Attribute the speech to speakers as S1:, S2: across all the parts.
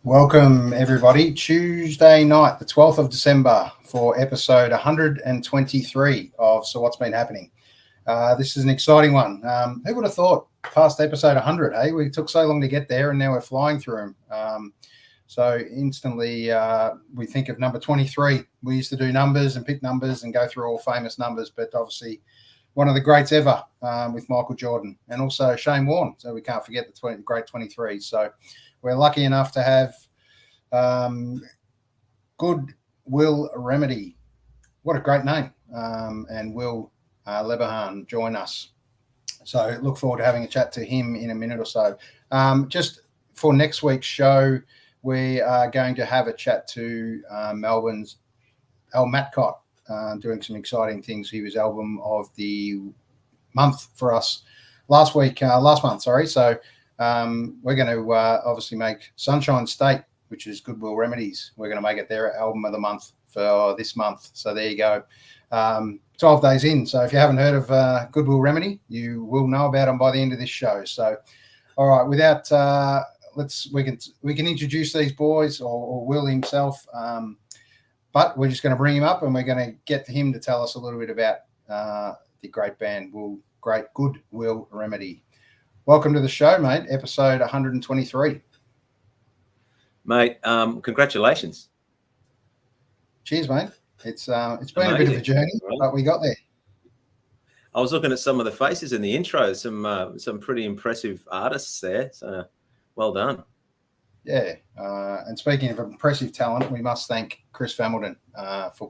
S1: Welcome, everybody. Tuesday night, the 12th of December, for episode 123 of So What's Been Happening. This is an exciting one. Who would have thought past episode 100, eh? We took so long to get there, and now we're flying through them. So instantly we think of number 23. We used to do numbers and pick numbers and go through all famous numbers, but obviously one of the greats ever with Michael Jordan, and also Shane Warne. So we can't forget the great 23. So we're lucky enough to have good Will Remedy. What a great name. And Will Lebihan join us. So look forward to having a chat to him in a minute or so. Just for next week's show, we are going to have a chat to Melbourne's Al Matcott, doing some exciting things. He was album of the month for us last month. So we're going to obviously make Sunshine State, which is Goodwill Remedies. We're going to make it their album of the month for this month. So there you go. 12 days in. So if you haven't heard of Goodwill Remedy, you will know about them by the end of this show. So, all right, without we can introduce these boys or Will himself. But we're just going to bring him up, and we're going to get him to tell us a little bit about the great band, Goodwill Remedy. Welcome to the show, mate. Episode 123.
S2: Mate, congratulations.
S1: Cheers, mate. It's been
S2: amazing.
S1: A bit of a journey, but we got there.
S2: I was looking at some of the faces in the intro, some pretty impressive artists there. So well done.
S1: Yeah. And speaking of impressive talent, we must thank Chris Familton for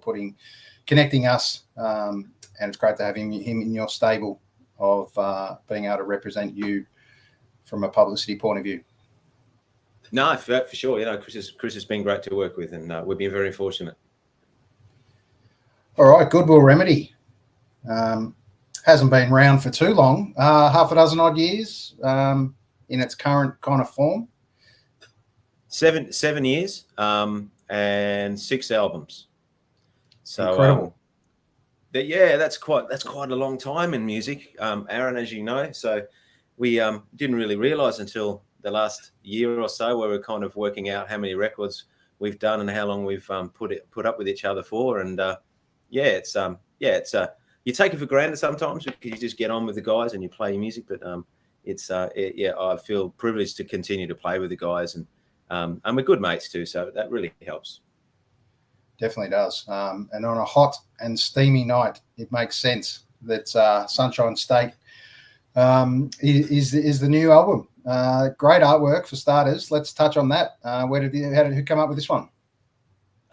S1: connecting us. And it's great to have him in your stable of being able to represent you from a publicity point of view.
S2: No, for sure. You know, Chris has been great to work with, and we've been very fortunate.
S1: All right, Goodwill Remedy. Hasn't been around for too long, half a dozen odd years in its current kind of form.
S2: 7 years and 6 albums. So
S1: incredible.
S2: That's quite a long time in music, Aaron, as you know. So we didn't really realize until the last year or so, where we're kind of working out how many records we've done and how long we've put up with each other for. And it's you take it for granted sometimes because you just get on with the guys and you play your music. But I feel privileged to continue to play with the guys, and we're good mates too. So that really helps.
S1: Definitely does. And on a hot and steamy night, it makes sense that Sunshine State is the new album. Great artwork for starters. Let's touch on that. Who come up with this one?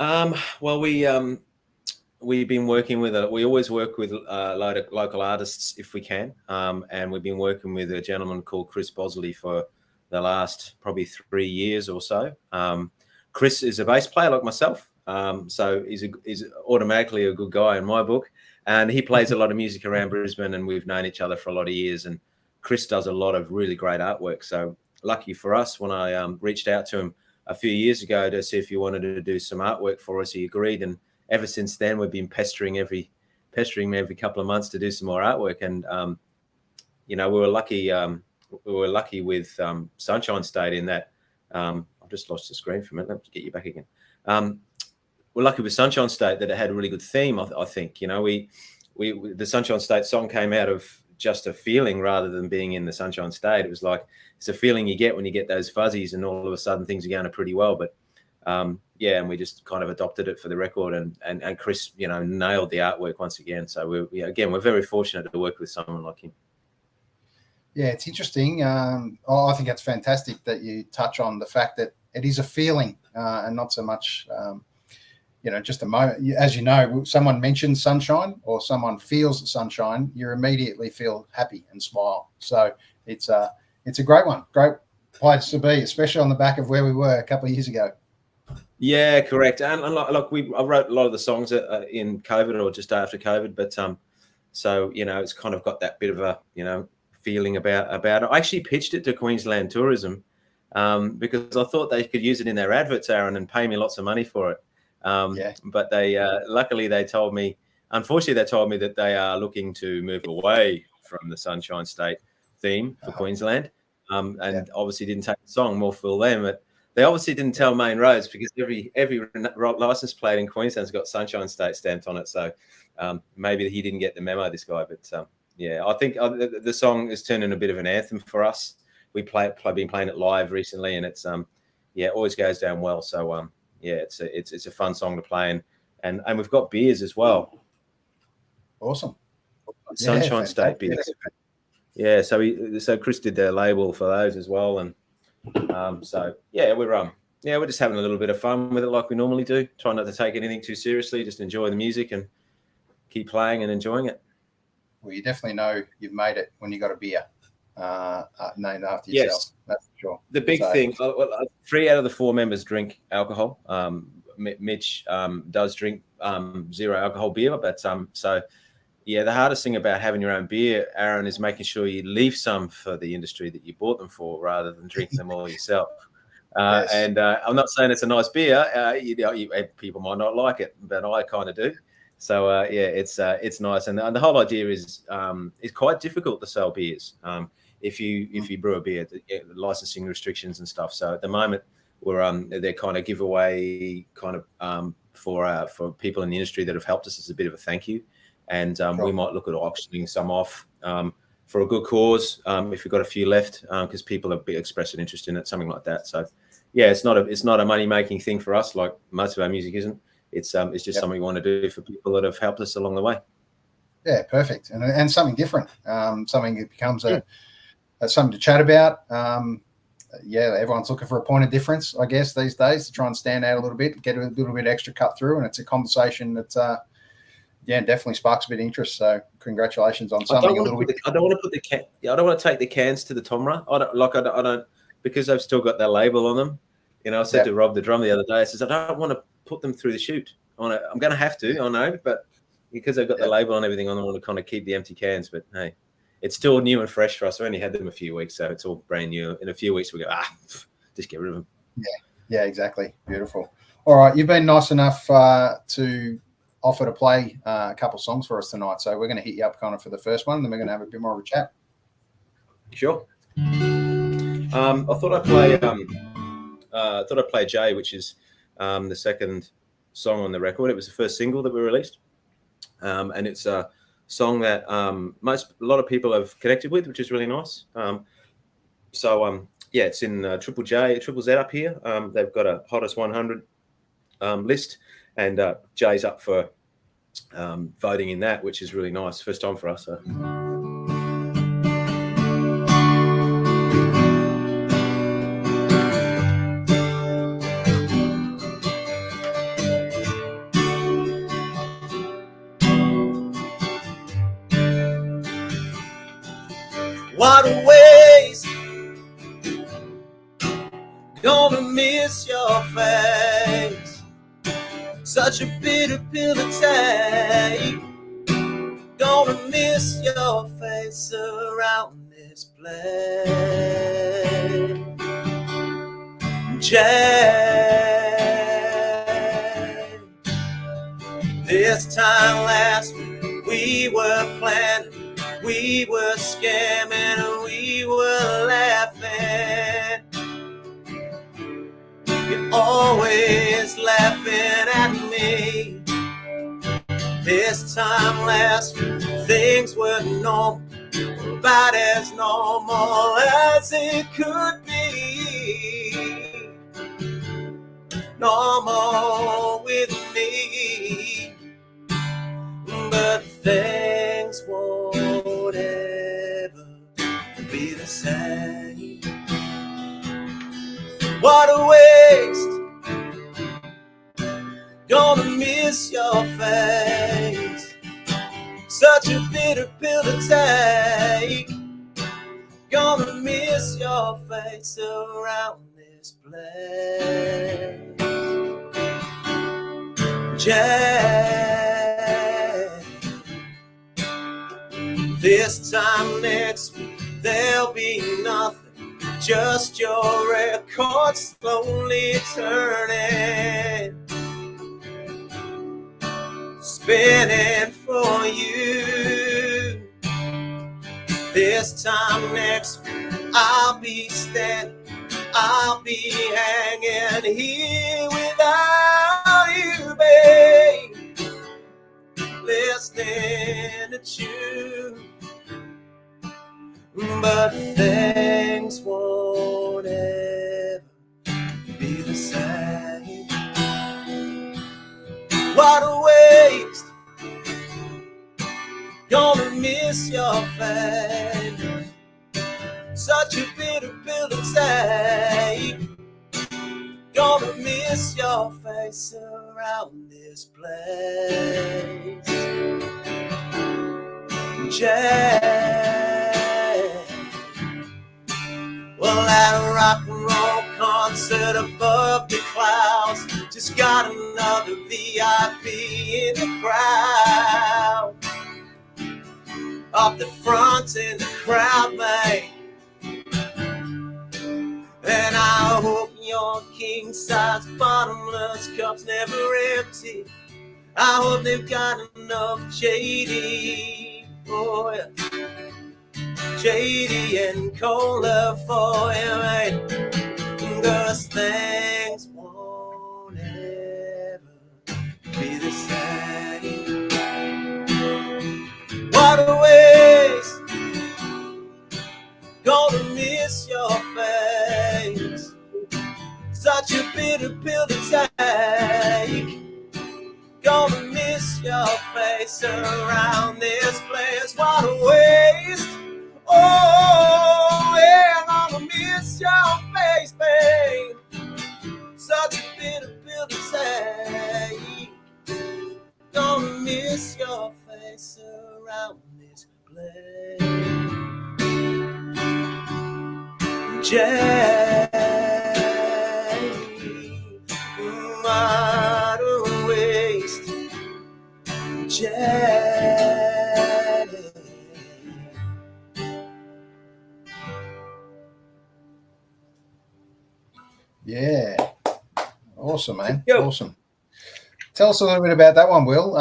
S2: Well, we've been working with we always work with a load of local artists if we can, and we've been working with a gentleman called Chris Bosley for the last probably 3 years or so. Chris is a bass player like myself, so he's automatically a good guy in my book, and he plays a lot of music around Brisbane, and we've known each other for a lot of years. And Chris does a lot of really great artwork. So lucky for us, when I reached out to him a few years ago to see if he wanted to do some artwork for us, he agreed. And ever since then, we've been pestering me every couple of months to do some more artwork. And we were lucky with Sunshine State in that. I've just lost the screen for a minute. Let me get you back again. We're lucky with Sunshine State that it had a really good theme. I think the Sunshine State song came out of just a feeling rather than being in the Sunshine State. It was like, it's a feeling you get when you get those fuzzies and all of a sudden things are going pretty well. But and we just kind of adopted it for the record, and Chris, nailed the artwork once again. So we're very fortunate to work with someone like him.
S1: Yeah, it's interesting. I think it's fantastic that you touch on the fact that it is a feeling and not so much, just a moment. As you know, someone mentions sunshine or someone feels sunshine, you immediately feel happy and smile. So it's a great one, great place to be, especially on the back of where we were a couple of years ago.
S2: Yeah, correct. And look, I wrote a lot of the songs in COVID or just after COVID, but it's kind of got that bit of a feeling about it. I actually pitched it to Queensland Tourism because I thought they could use it in their adverts, Aaron, and pay me lots of money for it. But they unfortunately they told me that they are looking to move away from the Sunshine State theme for Queensland, and obviously didn't take the song, more for them. But They obviously didn't tell Main Roads, because every license plate in Queensland's got Sunshine State stamped on it. So maybe he didn't get the memo, this guy. But yeah, I think the song has turned into a bit of an anthem for us. We been playing it live recently, and it's yeah, it always goes down well. So yeah, it's a fun song to play, and we've got beers as well.
S1: Awesome.
S2: Sunshine State beers. Yeah, so Chris did their label for those as well, and so yeah, we're just having a little bit of fun with it, like we normally do. Try not to take anything too seriously, just enjoy the music and keep playing and enjoying it.
S1: Well, you definitely know you've made it when you got a beer named after yourself. Yes. That's for sure.
S2: The big thing, 3 out of the 4 members drink alcohol. Mitch does drink 0 alcohol beer, but so yeah, the hardest thing about having your own beer, Aaron, is making sure you leave some for the industry that you bought them for, rather than drinking them all yourself. Yes. And I'm not saying it's a nice beer. People might not like it, but I kind of do. So yeah, it's nice, and the whole idea is it's quite difficult to sell beers if you brew a beer, the licensing restrictions and stuff. So at the moment, they're kind of giveaway for people in the industry that have helped us as a bit of a thank you. And we might look at auctioning some off for a good cause if we've got a few left, because people have expressed an interest in it, something like that. So yeah, it's not a money making thing for us, like most of our music isn't. It's just something we want to do for people that have helped us along the way.
S1: Yeah, perfect, and something different, something that becomes something to chat about. Yeah, everyone's looking for a point of difference, I guess, these days, to try and stand out a little bit, get a little bit extra cut through, and it's a conversation that definitely sparks a bit of interest. So congratulations on something a little bit.
S2: I don't want to take the cans to the Tomra. I don't because they've still got their label on them. I said to Rob, the drummer, the other day, I says, I don't want to put them through the chute. I'm going to have to, I know, but because they've got the label and everything on them, I want to kind of keep the empty cans. But hey, it's still new and fresh for us. We only had them a few weeks, so it's all brand new. In a few weeks, we go, just get rid of them.
S1: Yeah, exactly. Beautiful. All right, you've been nice enough to offer to play a couple of songs for us tonight. So we're going to hit you up kind of for the first one, and then we're going to have a bit more of a chat.
S2: Sure. I thought I'd play Jay, which is the second song on the record. It was the first single that we released, and it's a song that a lot of people have connected with, which is really nice. Yeah, it's in Triple Z up here. They've got a hottest 100 list, and Jay's up for voting in that, which is really nice. First time for us. So.
S3: What a waste, gonna miss your face. Such a bitter pill to take. Gonna miss your face around this place. Jay, this time last week we were planning, we were scamming, and we were laughing. You're always laughing at me. This time last week, things were normal, about as normal as it could be. Normal with me, but things won't ever be the same. What a waste, gonna miss your face. Such a bitter pill to take. Gonna miss your face around this place. Jay, this time next week there'll be nothing, just your record slowly turning, spinning for you. This time next week I'll be standing I'll be hanging here without you, babe, listening to you. But things won't ever be the same. What a waste. Gonna miss your face. Such a bitter pill to take. Gonna miss your face around this place. Well, at a rock and roll concert above the clouds, just got another VIP in the crowd. Up the front in the crowd, mate. And I hope your king-size bottomless cup's never empty. I hope they've got enough JD for you. JD and cola for you, mate. 'Cause things won't ever be the same. What a waste. Gonna miss your face. Such a bitter pill to take. Gonna miss your face around this place. What a waste. Oh, yeah, gonna miss your face, babe. Such a bitter pill to take. Gonna miss your face around this place. Jay, what a waste. Jay.
S1: Yeah. Awesome, man.
S2: Yo.
S1: Awesome. Tell us a little bit about that one, Will.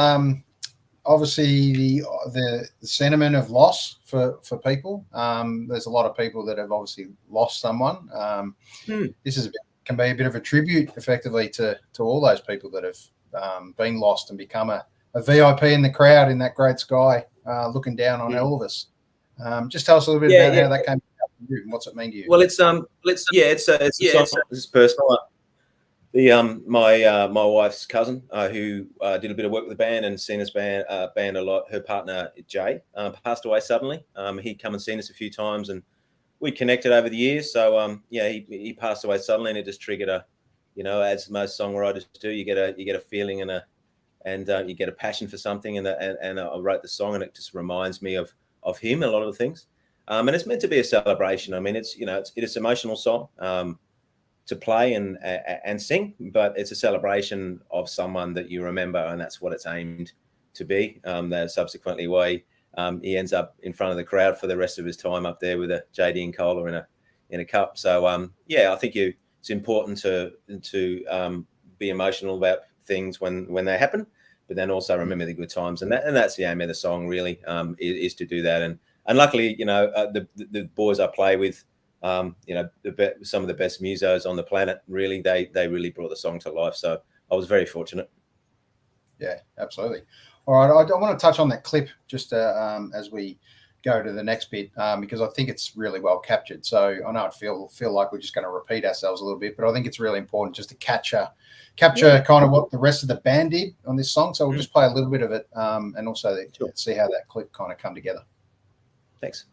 S1: Obviously, the sentiment of loss for people. There's a lot of people that have obviously lost someone. This can be a bit of a tribute, effectively, to all those people that have been lost and become a VIP in the crowd in that great sky, looking down on all of us. Just tell us a little bit about how that came about for you and what's it mean to you.
S2: Well, it's personal. My wife's cousin, who did a bit of work with the band and seen us band a lot. Her partner Jay passed away suddenly. He'd come and seen us a few times, and we connected over the years. So he passed away suddenly, and it just triggered as most songwriters do, you get a feeling and you get a passion for something, and I wrote the song, and it just reminds me of him, a lot of the things. And it's meant to be a celebration. I mean, it's an emotional song to play and sing, but it's a celebration of someone that you remember, and that's what it's aimed to be. That subsequently why he ends up in front of the crowd for the rest of his time up there with a JD and cola in a cup. So I think it's important to be emotional about things when they happen, but then also remember the good times, and that's the aim of the song, really, is to do that. And luckily, the boys I play with, some of the best musos on the planet, really, they really brought the song to life. So I was very fortunate.
S1: Yeah, absolutely. All right, I want to touch on that clip just as we go to the next bit, because I think it's really well captured. So I know it feel like we're just going to repeat ourselves a little bit, but I think it's really important just to capture kind of what the rest of the band did on this song. So we'll just play a little bit of it, and also see how that clip kind of come together.
S2: Thanks.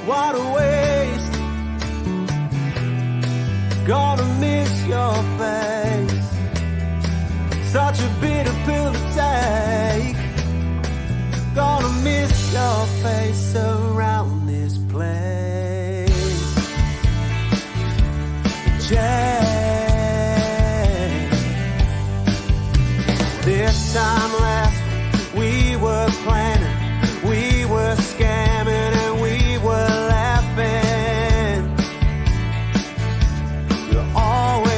S3: What a waste. Gonna miss your face. Such a bitter pill to take. Gonna miss your face around this place. Jay, this time last we were planning, we were scamming, and we were laughing. You're always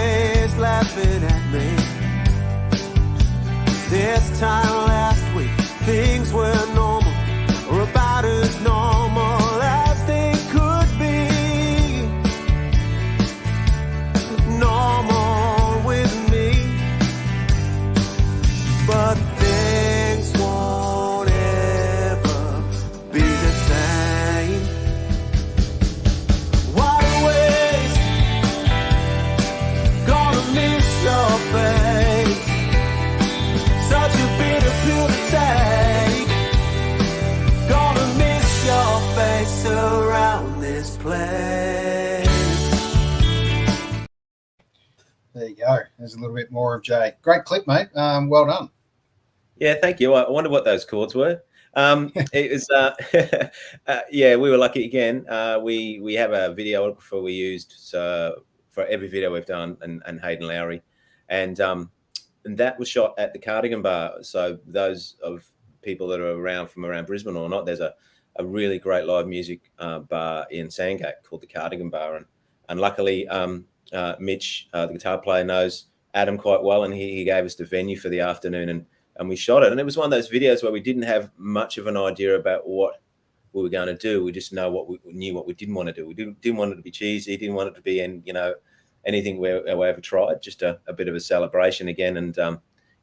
S3: this place.
S1: There you go. There's a little bit more of Jay. Great clip, mate. Well done.
S2: Yeah, thank you. I wonder what those chords were. It was, yeah, we were lucky again. We have a videographer we used for every video we've done, and Hayden Lowry, and that was shot at the Cardigan Bar. So those of people that are around Brisbane or not, there's a really great live music bar in Sandgate called the Cardigan Bar, and luckily Mitch, the guitar player, knows Adam quite well, and he gave us the venue for the afternoon, and we shot it. And it was one of those videos where we didn't have much of an idea about what we were going to do. We just knew what we didn't want to do. We didn't want it to be cheesy, didn't want it to be anything we ever tried, just a bit of a celebration again. And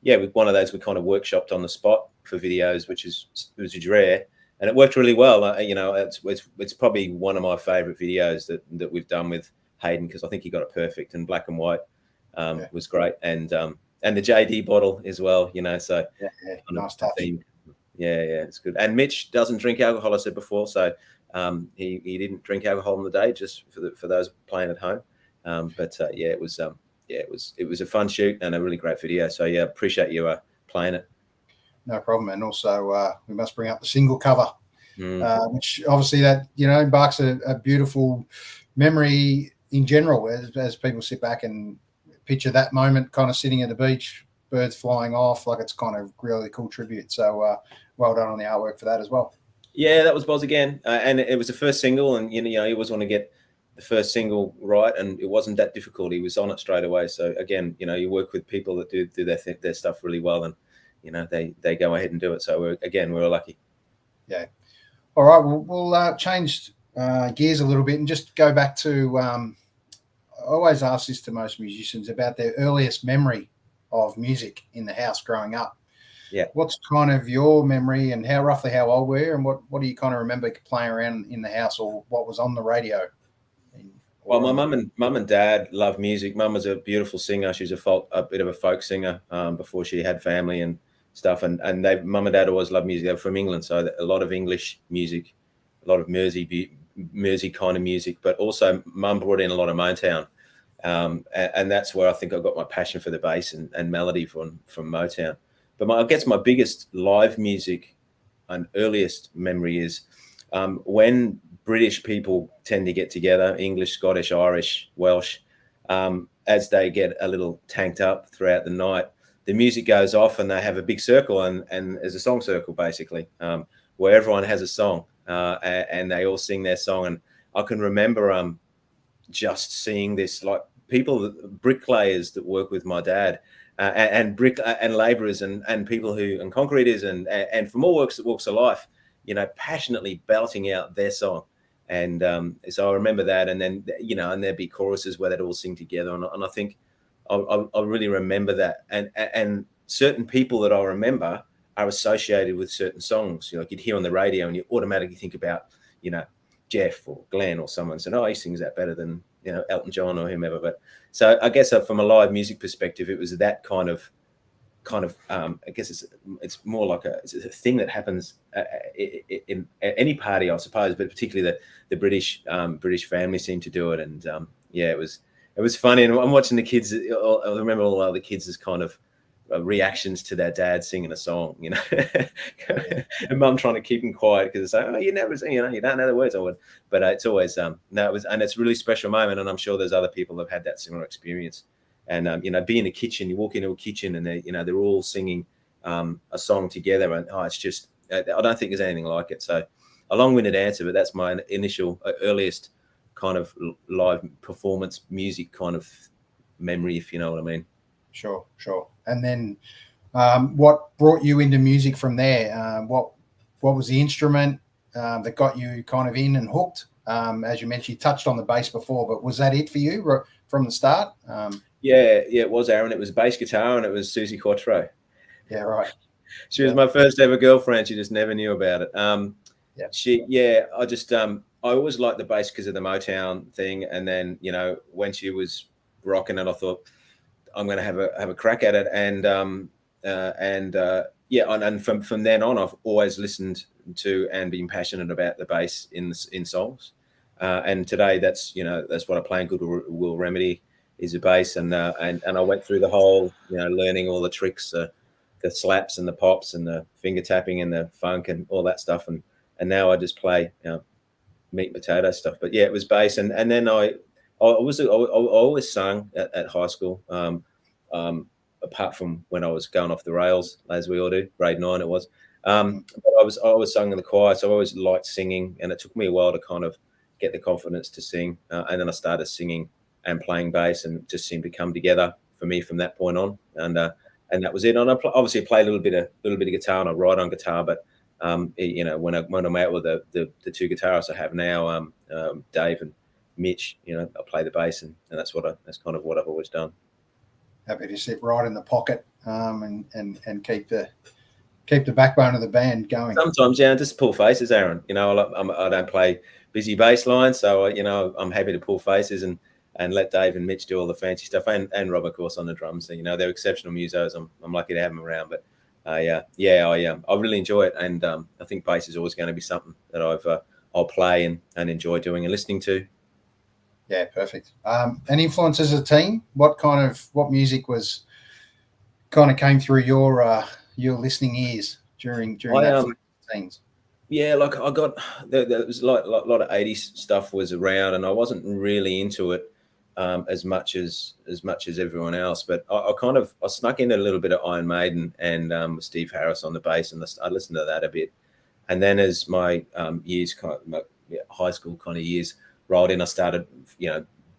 S2: yeah, with one of those we kind of workshopped on the spot for videos, which is rare, and it worked really well. It's probably one of my favorite videos that we've done with Hayden, because I think he got it perfect, and black and white was great, and the JD bottle as well, so
S1: nice touch.
S2: Yeah, it's good. And Mitch doesn't drink alcohol, I said before, so he didn't drink alcohol on the day, just for those playing at home. It was a fun shoot and a really great video. So yeah, appreciate you playing it.
S1: No problem. And also we must bring up the single cover, which obviously that embarks a beautiful memory in general, as people sit back and picture that moment, kind of sitting at the beach, birds flying off, like it's kind of really cool tribute. So well done on the artwork for that as well.
S2: Yeah, that was Boz again, and it was the first single, and you always want to get the first single right, and it wasn't that difficult. He was on it straight away. So again, you work with people that do their stuff really well, and they go ahead and do it. So we're lucky.
S1: Yeah. All right, we'll change gears a little bit and just go back to. I always ask this to most musicians about their earliest memory of music in the house growing up.
S2: Yeah. What's
S1: kind of your memory, and roughly how old were you, and what do you kind of remember playing around in the house, or what was on the radio?
S2: Well, my mum and dad loved music. Mum was a beautiful singer. She's a bit of a folk singer before she had family and stuff. And mum and dad always loved music. They were from England, so a lot of English music, a lot of Mersey kind of music. But also, mum brought in a lot of Motown, and that's where I think I got my passion for the bass and melody from Motown. But I guess my biggest live music and earliest memory is when British people tend to get together, English, Scottish, Irish, Welsh, as they get a little tanked up throughout the night, the music goes off and they have a big circle, and there's a song circle basically, where everyone has a song and they all sing their song. And I can remember just seeing this, like bricklayers that work with my dad, and labourers and people and concreters and from all walks of life, passionately belting out their song. And so I remember that, and then and there'd be choruses where they'd all sing together, and I think I really remember that. And certain people that I remember are associated with certain songs. You'd hear on the radio, and you automatically think about Jeff or Glenn or someone saying, "Oh, he sings that better than Elton John or whomever." But so I guess from a live music perspective, it was that kind of I guess it's more like it's a thing that happens in any party, I suppose, but particularly the British family seem to do it. And it was funny. And I'm watching the kids. I remember all the other kids as kind of reactions to their dad singing a song, and mum trying to keep him quiet because they say, "Oh, you never, you don't know the words." I would, but it's always and it's a really special moment, and I'm sure there's other people that have had that similar experience. And be in the kitchen, you walk into a kitchen, and they're all singing a song together, and it's just I don't think there's anything like it. So a long-winded answer, but that's my initial earliest kind of live performance music kind of memory, if you know what I mean.
S1: Sure. And then what brought you into music from there? What was the instrument that got you kind of in and hooked? As you mentioned, you touched on the bass before, but was that it for you from the start?
S2: Yeah, it was, Aaron. It was bass guitar, and it was Susie Quattro.
S1: Yeah, right.
S2: She was my first ever girlfriend. She just never knew about it. I always liked the bass because of the Motown thing. And then, when she was rocking it, I thought, I'm going to have a crack at it. And from then on, I've always listened to and been passionate about the bass in songs. And today that's what I play in Good Will Remedy is a bass, and I went through the whole learning all the tricks, the slaps and the pops and the finger tapping and the funk and all that stuff, and now I just play meat and potato stuff. But yeah, it was bass, and then I always sung at high school, apart from when I was going off the rails, as we all do, grade 9 it was. But I always sung in the choir, so I always liked singing, and it took me a while to kind of get the confidence to sing, and then I started singing and playing bass, and it just seemed to come together for me from that point on, and that was it. And I obviously play a little bit of guitar, and I write on guitar, but when I'm out with the two guitarists I have now, Dave and Mitch, I play the bass, and that's kind of what I've always done.
S1: Happy to sit right in the pocket, and keep the backbone of the band going.
S2: Sometimes, just pull faces, Aaron. I don't play busy bass lines, so I'm happy to pull faces and let Dave and Mitch do all the fancy stuff, and Rob, of course, on the drums. So, they're exceptional musos. I'm lucky to have them around. But I really enjoy it, and I think bass is always going to be something that I'll play and enjoy doing and listening to.
S1: Yeah, perfect. And influences as a team, what music was kind of came through your listening ears during that scenes?
S2: Yeah, like I got there was a lot of 80s stuff was around, and I wasn't really into it as much as everyone else. But I snuck in a little bit of Iron Maiden and Steve Harris on the bass, and I listened to that a bit. And then as my years, high school kind of years rolled in, I started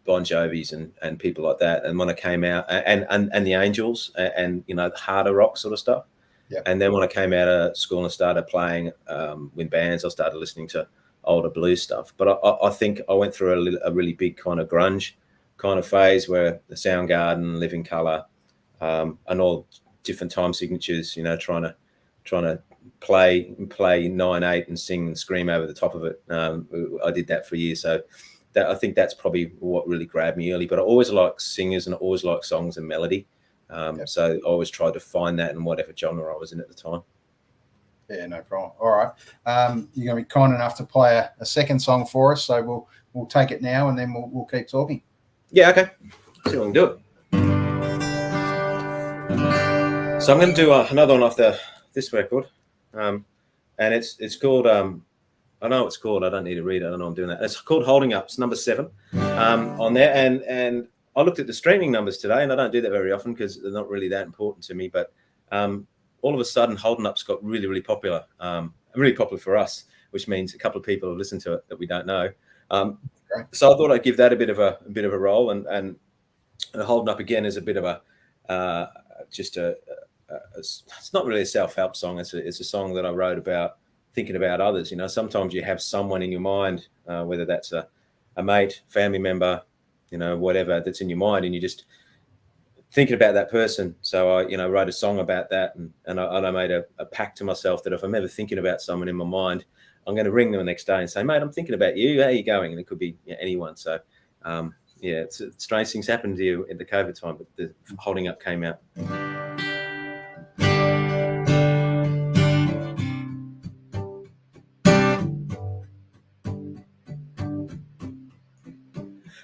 S2: Bon Jovi's and people like that. And when I came out, and the Angels and harder rock sort of stuff.
S1: Yep.
S2: And then when I came out of school and started playing with bands, I started listening to older blues stuff. But I think I went through a really big kind of grunge kind of phase where the Soundgarden, Living Colour, and all different time signatures, trying to play 9/8 and sing and scream over the top of it. I did that for years. So I think that's probably what really grabbed me early. But I always liked singers, and I always liked songs and melody. So I always tried to find that in whatever genre I was in at the time.
S1: Yeah, no problem. All right. You're going to be kind enough to play a second song for us. So we'll take it now, and then we'll keep talking.
S2: Yeah, okay. See what we can do. So I'm going to do another one off this record. And it's called, I know what it's called. I don't need to read it. I don't know I'm doing that. It's called Holding Up. It's number 7 on there. And I looked at the streaming numbers today, and I don't do that very often because they're not really that important to me. But all of a sudden, Holding Up's got really, really popular. Really popular for us, which means a couple of people have listened to it that we don't know. So I thought I'd give that a bit of a roll, and Holding Up again is a bit of a it's not really a self-help song. It's a song that I wrote about thinking about others. Sometimes you have someone in your mind, whether that's a mate, family member, whatever that's in your mind, and you're just thinking about that person. So I, wrote a song about that, and I made a pact to myself that if I'm ever thinking about someone in my mind, I'm going to ring them the next day and say, mate, I'm thinking about you. How are you going? And it could be anyone. So, it's strange things happen to you at the COVID time, but the Holding Up came out.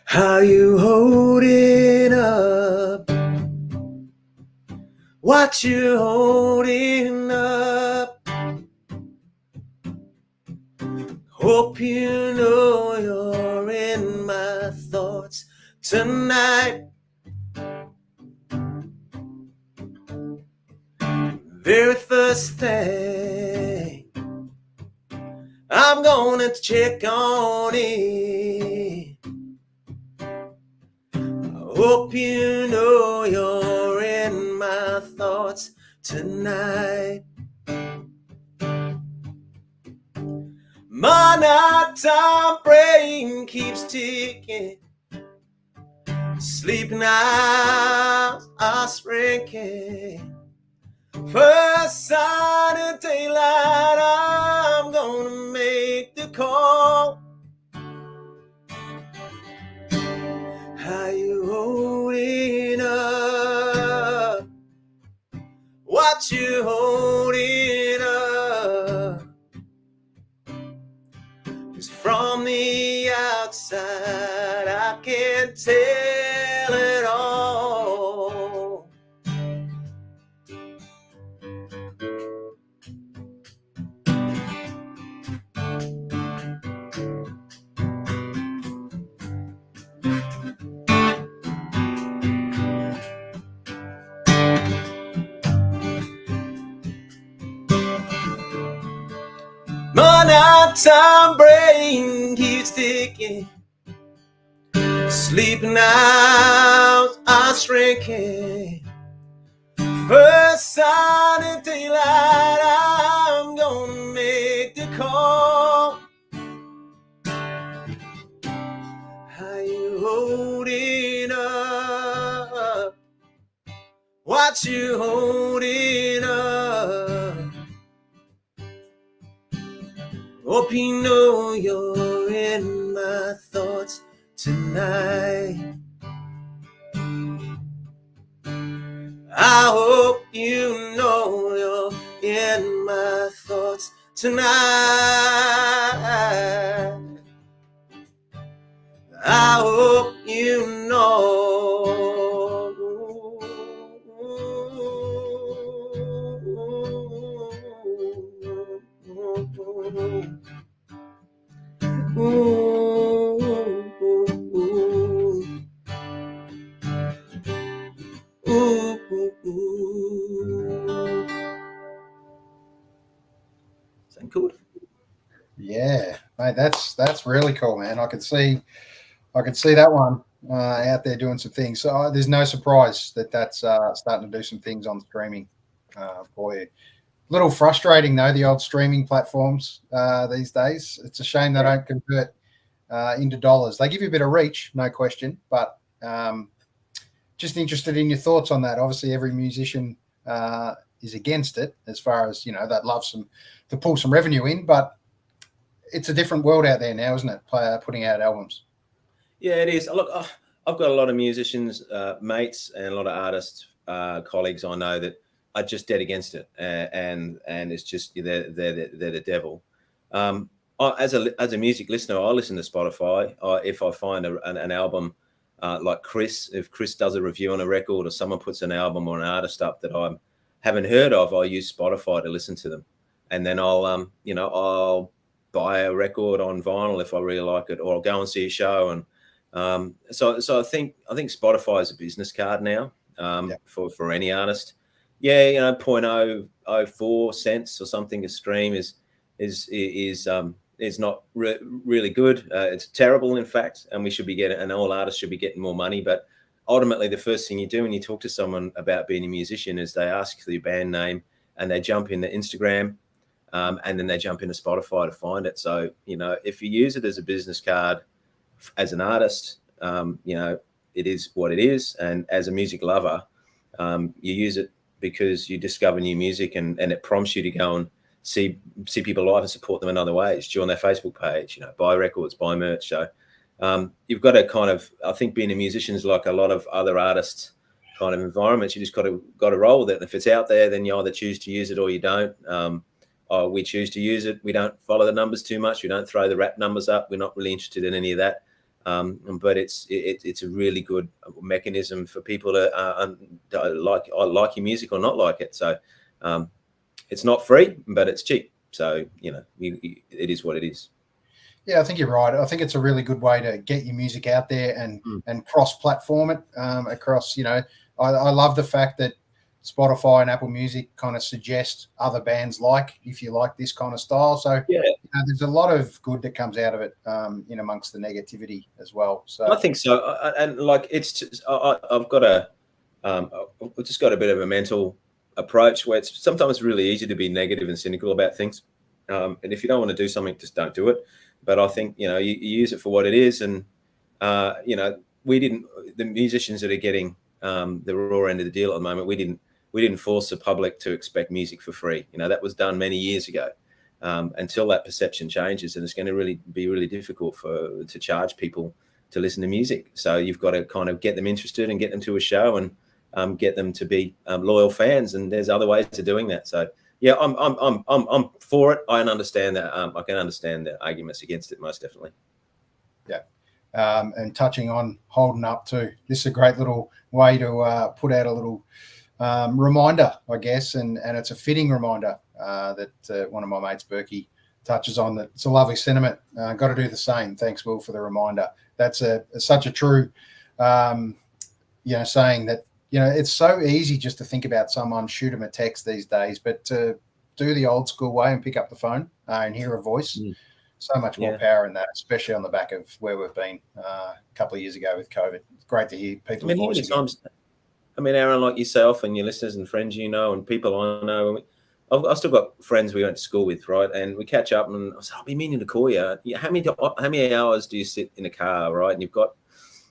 S3: How you holding up? What you holding up? Hope you know you're in my thoughts tonight. Very first thing, I'm gonna check on it. Hope you know you're in my thoughts tonight. My nighttime brain keeps ticking. Sleeping hours are shrinking. First sign of daylight, I'm gonna make the call. How you holding up? What you holding up? 'Cause from the outside I can't tell it all. My nighttime brain keeps ticking, sleeping hours are shrinking. First sign of daylight, I'm gonna make the call. How you holding up? What you holding up? Hope you know you're in my thoughts tonight. I hope you know you're in my thoughts tonight. I hope you know. Sound good?
S1: Yeah, mate, that's really cool, man. I could see that one out there doing some things. So there's no surprise that that's starting to do some things on streaming for you. A little frustrating though, the old streaming platforms these days. It's a shame they don't convert into dollars. They give you a bit of reach, no question, but just interested in your thoughts on that. Obviously, every musician is against it as far as, they'd love to pull some revenue in, but it's a different world out there now, isn't it? Putting out albums.
S2: Yeah, it is. Look, I've got a lot of musicians, mates, and a lot of artists, colleagues I know that are just dead against it, and it's just they're the devil. As a music listener, I listen to Spotify. If I find an album like Chris, if Chris does a review on a record, or someone puts an album or an artist up that I haven't heard of, I use Spotify to listen to them, and then I'll buy a record on vinyl if I really like it, or I'll go and see a show. And so I think Spotify is a business card now for any artist. Yeah, 0.004 cents or something a stream is not really good. It's terrible, in fact, and we should be getting, and all artists should be getting more money. But ultimately, the first thing you do when you talk to someone about being a musician is they ask for your band name, and they jump into Instagram, and then they jump into Spotify to find it. So, if you use it as a business card as an artist, it is what it is. And as a music lover, you use it because you discover new music, and it prompts you to go and see people live and support them in other ways. Join their Facebook page, buy records, buy merch. So you've got to kind of, I think being a musician is like a lot of other artists kind of environments. You just got to roll with it. And if it's out there, then you either choose to use it or you don't. We choose to use it. We don't follow the numbers too much. We don't throw the rap numbers up. We're not really interested in any of that. But it's a really good mechanism for people to like your music or not like it. So it's not free, but it's cheap. So it is what it is.
S1: Yeah, I think you're right. I think it's a really good way to get your music out there and cross-platform it across. I love the fact that Spotify and Apple Music kind of suggest other bands if you like this kind of style. So there's a lot of good that comes out of it in amongst the negativity as well. So
S2: I think so. And it's just, I've just got a bit of a mental approach where it's sometimes really easy to be negative and cynical about things. And if you don't want to do something, just don't do it. But I think, you use it for what it is. And, the musicians that are getting the raw end of the deal at the moment, we didn't force the public to expect music for free. That was done many years ago. Until that perception changes, and it's going to be really difficult to charge people to listen to music. So you've got to kind of get them interested and get them to a show and get them to be loyal fans. And there's other ways of doing that. So yeah, I'm for it. I understand that. I can understand the arguments against it, most definitely.
S1: Yeah. And touching on holding up too, this is a great little way to put out a little reminder, I guess, and it's a fitting reminder that one of my mates, Berkey, touches on. That it's a lovely sentiment. Got to do the same. Thanks, Will, for the reminder. That's such a true, saying that, it's so easy just to think about someone, shoot them a text these days, but to do the old school way and pick up the phone and hear a voice, so much more power in that, especially on the back of where we've been a couple of years ago with COVID. It's great to hear people's voices.
S2: Aaron, like yourself and your listeners and friends, and people I know, I've still got friends we went to school with, right? And we catch up, and I said, I'll be meaning to call you. How many hours do you sit in a car, right? And you've got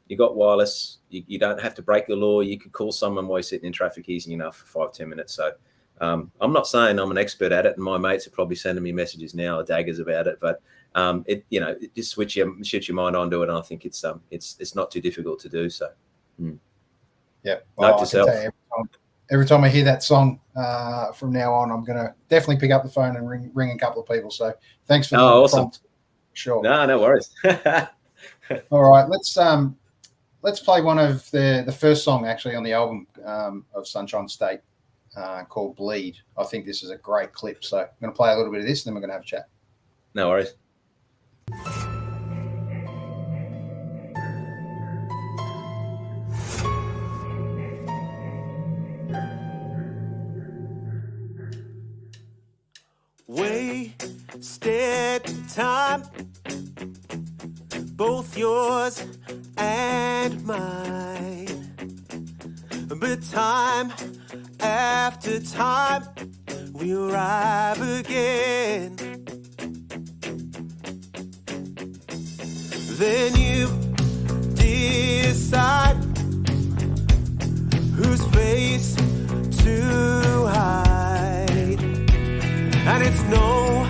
S2: wireless. You don't have to break the law. You could call someone while you're sitting in traffic easy enough for 5-10 minutes. So I'm not saying I'm an expert at it, and my mates are probably sending me messages now or daggers about it, but it just switch your mind onto it, and I think it's not too difficult to do. So
S1: yeah, well, every time I hear that song from now on, I'm going to definitely pick up the phone and ring a couple of people. So thanks for the
S2: awesome
S1: prompt. Sure.
S2: No worries.
S1: All right, let's play one of the first song actually on the album of Sunshine State called Bleed. I think this is a great clip. So I'm going to play a little bit of this, and then we're going to have a chat.
S2: No worries.
S3: Wasted time, both yours and mine. But time after time, we arrive again. Then you decide whose face to hide, and it's no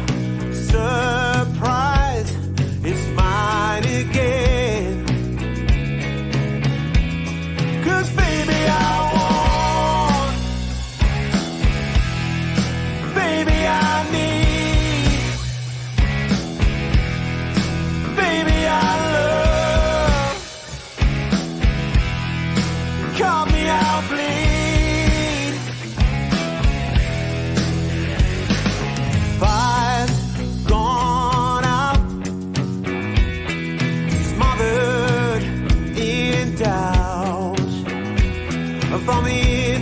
S3: surprise, it's mine again. 'Cause baby, I want, baby, I need, baby, I love. Cut me out, bleed. Fire's gone out, smothered in doubt. From the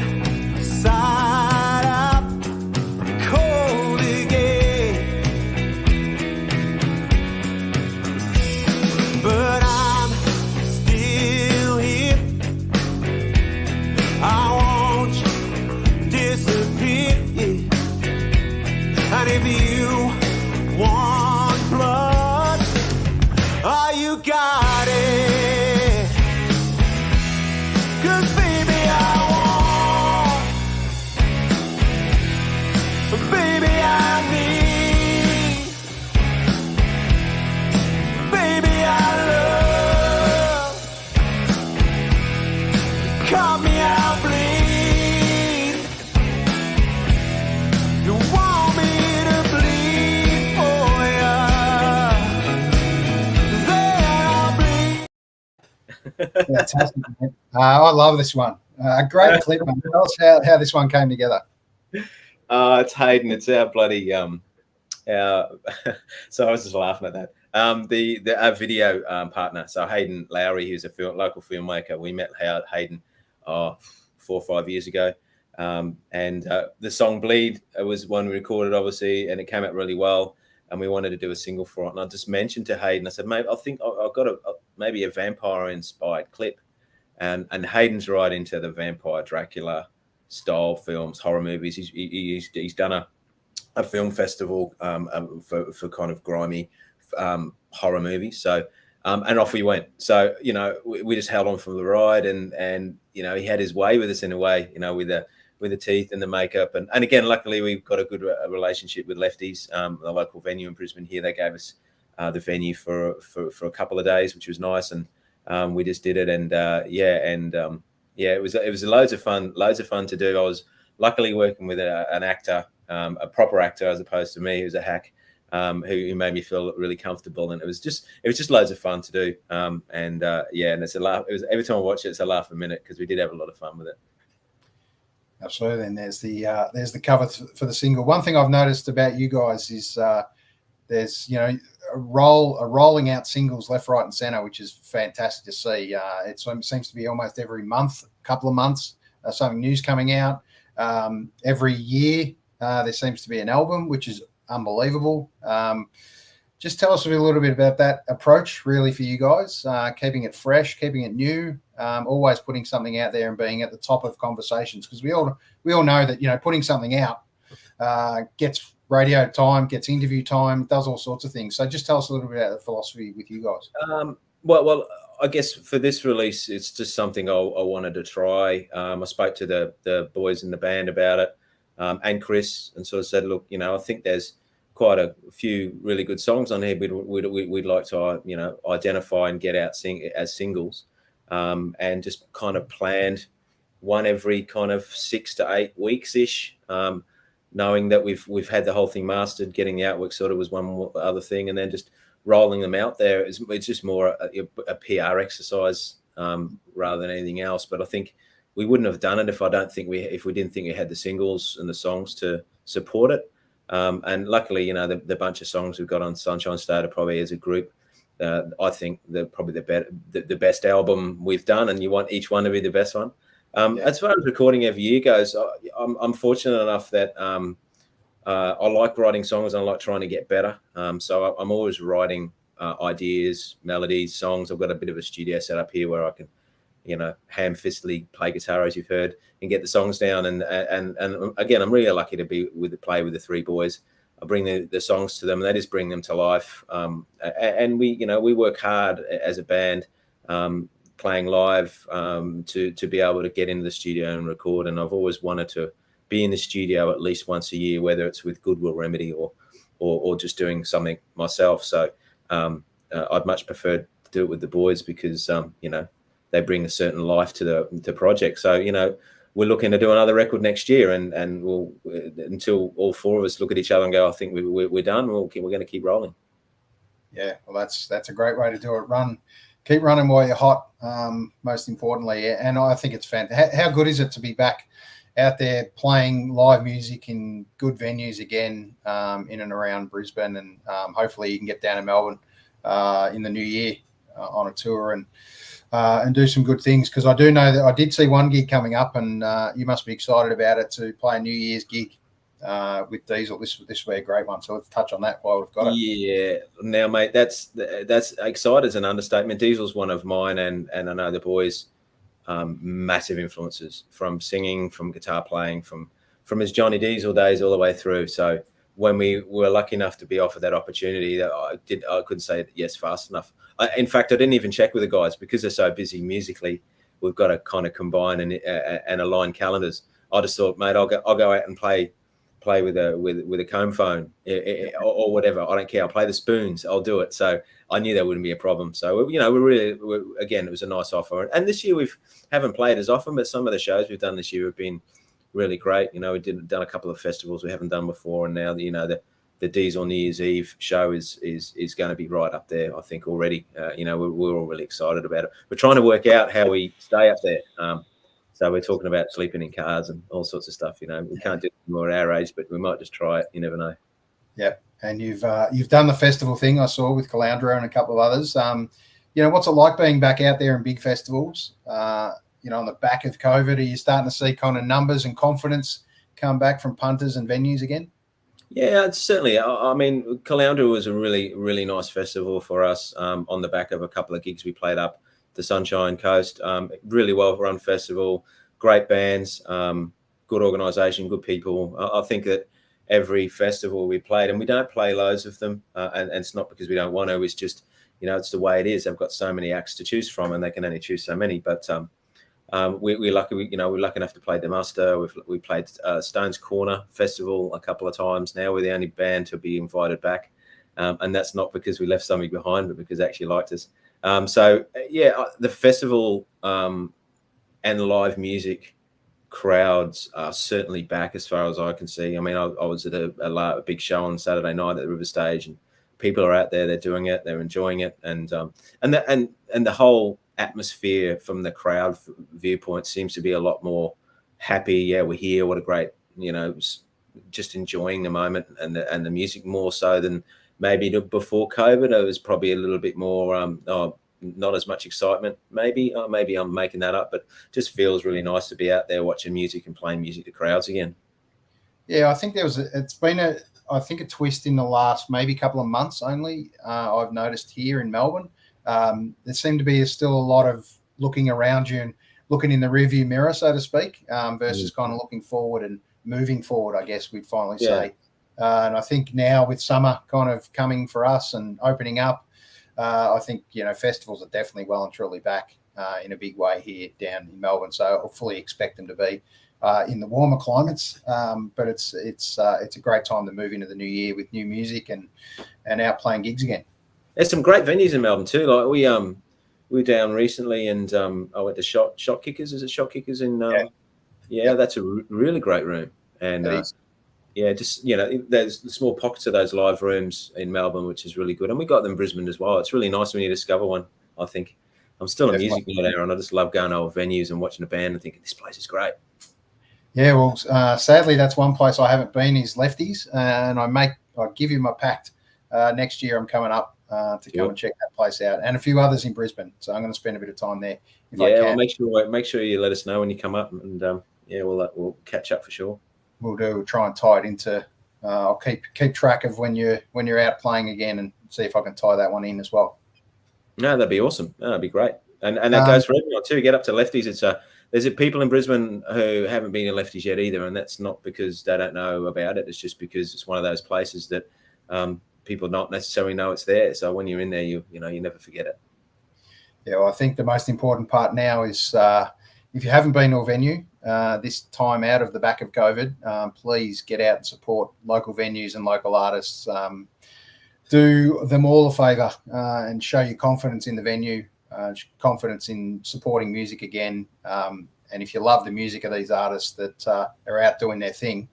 S3: inside out, cold again. But I'm still here. I won't disappear. And if you want blood, oh, you got it. 'Cause baby, I want, baby, I need, baby, I love. Cut me out, bleed. You want me to bleed for ya, then I'll bleed.
S1: Fantastic. I love this one. A great clip, man. Tell us how this one came together.
S2: It's Hayden. It's our bloody our so I was just laughing at that. Our video partner, so Hayden Lowry, who's a local filmmaker. We met Hayden 4 or 5 years ago, and the song "Bleed" was one we recorded, obviously, and it came out really well. And we wanted to do a single for it. And I just mentioned to Hayden, I said, mate, I think I've got maybe a vampire-inspired clip. And Hayden's right into the vampire Dracula style films, horror movies. He's done a film festival for kind of grimy horror movies. So and off we went. So we just held on for the ride, and he had his way with us in a way, with the teeth and the makeup, and again, luckily we've got a good relationship with Lefties, the local venue in Brisbane here. They gave us the venue for a couple of days, which was nice, and we just did it, and it was loads of fun to do. I was luckily working with an actor a proper actor as opposed to me, who's a hack, who made me feel really comfortable. And it was just loads of fun to do. And it's a laugh. It was, every time I watch it, it's a laugh a minute, because we did have a lot of fun with it.
S1: Absolutely. And there's the cover for the single. One thing I've noticed about you guys is there's, you know, rolling out singles left, right, and center, which is fantastic to see. It seems to be almost every month, couple of months, something new's coming out. Every year there seems to be an album, which is unbelievable. Just tell us a little bit about that approach, really, for you guys, keeping it fresh, keeping it new, always putting something out there and being at the top of conversations, because we all know that, you know, putting something out gets radio time, gets interview time, does all sorts of things. So just tell us a little bit about the philosophy with you guys.
S2: Well, I guess for this release, it's just something I wanted to try. I spoke to the boys in the band about it, and Chris, and sort of said, look, you know, I think there's quite a few really good songs on here we'd like to, you know, identify and get out as singles, and just kind of planned one every kind of 6 to 8 weeks ish. Knowing that we've had the whole thing mastered, getting the artwork sort of was one other thing, and then just rolling them out there. It's just more a PR exercise rather than anything else. But I think we wouldn't have done it if we didn't think we had the singles and the songs to support it. And luckily, you know, the bunch of songs we've got on Sunshine State are probably, as a group, I think they're probably the best album we've done, and you want each one to be the best one. As far as recording every year goes, I'm fortunate enough that I like writing songs and I like trying to get better. So I'm always writing ideas, melodies, songs. I've got a bit of a studio set up here where I can, you know, ham-fistedly play guitar, as you've heard, and get the songs down. And again, I'm really lucky to play with the three boys. I bring the songs to them, and they just bring them to life. And we work hard as a band, playing live, to be able to get into the studio and record. And I've always wanted to be in the studio at least once a year, whether it's with Will Remedy or just doing something myself. So I'd much prefer to do it with the boys, because you know, they bring a certain life to the project. So, you know, we're looking to do another record next year, and we'll, until all four of us look at each other and go, I think we're done, we're going to keep rolling. Yeah,
S1: well, that's a great way to do it. Keep running while you're hot, most importantly. And I think it's fantastic. How good is it to be back out there playing live music in good venues again, in and around Brisbane, and hopefully you can get down to Melbourne in the new year on a tour and do some good things, because I do know that I did see one gig coming up, and you must be excited about it, to play a New Year's gig with Diesel. This will be a great one, so let's touch on that while we've got it.
S2: Yeah, now, mate, that's excited is an understatement. Diesel's one of mine, and I know the boys, massive influences, from singing, from guitar playing, from his Johnny Diesel days all the way through. So when we were lucky enough to be offered that opportunity, that I couldn't say yes fast enough. In fact, I didn't even check with the guys, because they're so busy musically. We've got to kind of combine and align calendars. I just thought, mate, I'll go out and play with a comb phone or whatever. I don't care. I'll play the spoons. I'll do it. So I knew that wouldn't be a problem. So, you know, again, it was a nice offer. And this year haven't played as often, but some of the shows we've done this year have been really great. You know, we've done a couple of festivals we haven't done before, and now, you know, the Diesel New Year's Eve show is going to be right up there, I think, already. You know, we're all really excited about it. We're trying to work out how we stay up there. So we're talking about sleeping in cars and all sorts of stuff. You know, we can't do it more at our age, but we might just try it. You never know.
S1: Yeah, and you've done the festival thing, I saw, with Caloundra and a couple of others. You know, what's it like being back out there in big festivals? You know, on the back of COVID, are you starting to see kind of numbers and confidence come back from punters and venues again?
S2: Yeah, certainly. I mean, Caloundra was a really, really nice festival for us, on the back of a couple of gigs we played up the Sunshine Coast. Really well-run festival, great bands, good organisation, good people. I think that every festival we played, and we don't play loads of them, and it's not because we don't want to, it's just, you know, it's the way it is. They've got so many acts to choose from, and they can only choose so many. But we're lucky, we're lucky enough to play the Muster. We played Stones Corner Festival a couple of times now. We're the only band to be invited back. And that's not because we left something behind, but because they actually liked us. So, yeah, the festival and live music crowds are certainly back as far as I can see. I mean, I was at a big show on Saturday night at the River Stage, and people are out there, they're doing it, they're enjoying it, and the whole atmosphere from the crowd viewpoint seems to be a lot more happy. Yeah, we're here. What a great, just enjoying the moment and the music more so than maybe before COVID. It was probably a little bit more not as much excitement. Maybe I'm making that up, but just feels really nice to be out there watching music and playing music to crowds again.
S1: Yeah, I think it's been a twist in the last maybe couple of months only. I've noticed here in Melbourne, there seemed to be still a lot of looking around you and looking in the rearview mirror, so to speak, versus kind of looking forward and moving forward, I guess we'd finally say. And I think now with summer kind of coming for us and opening up, I think, festivals are definitely well and truly back in a big way here down in Melbourne. So I fully expect them to be in the warmer climates. But it's a great time to move into the new year with new music and out playing gigs again.
S2: There's some great venues in Melbourne too. Like we were down recently, and I went to Shot Kickers. Is it Shot Kickers in? That's a really great room. And there's small pockets of those live rooms in Melbourne, which is really good. And we got them in Brisbane as well. It's really nice when you discover one. I think I'm still a music nerd, Aaron. I just love going to old venues and watching a band and thinking this place is great.
S1: Yeah, well, sadly, that's one place I haven't been is Lefties, and I'll give you my pact. Next year, I'm coming up to come and check that place out, and a few others in Brisbane. So I'm going to spend a bit of time there. If I can.
S2: Well, make sure you let us know when you come up, and we'll catch up for sure.
S1: We'll do. We'll try and tie it into. I'll keep track of when you're out playing again, and see if I can tie that one in as well.
S2: No, that'd be awesome. That'd be great, and that goes for everyone too. Get up to Lefties. There's people in Brisbane who haven't been in Lefties yet either, and that's not because they don't know about it. It's just because it's one of those places that people not necessarily know it's there. So when you're in there, you never forget it.
S1: Yeah, well, I think the most important part now is if you haven't been to a venue this time out of the back of COVID, please get out and support local venues and local artists. Do them all a favour and show your confidence in the venue, confidence in supporting music again. And if you love the music of these artists that are out doing their thing,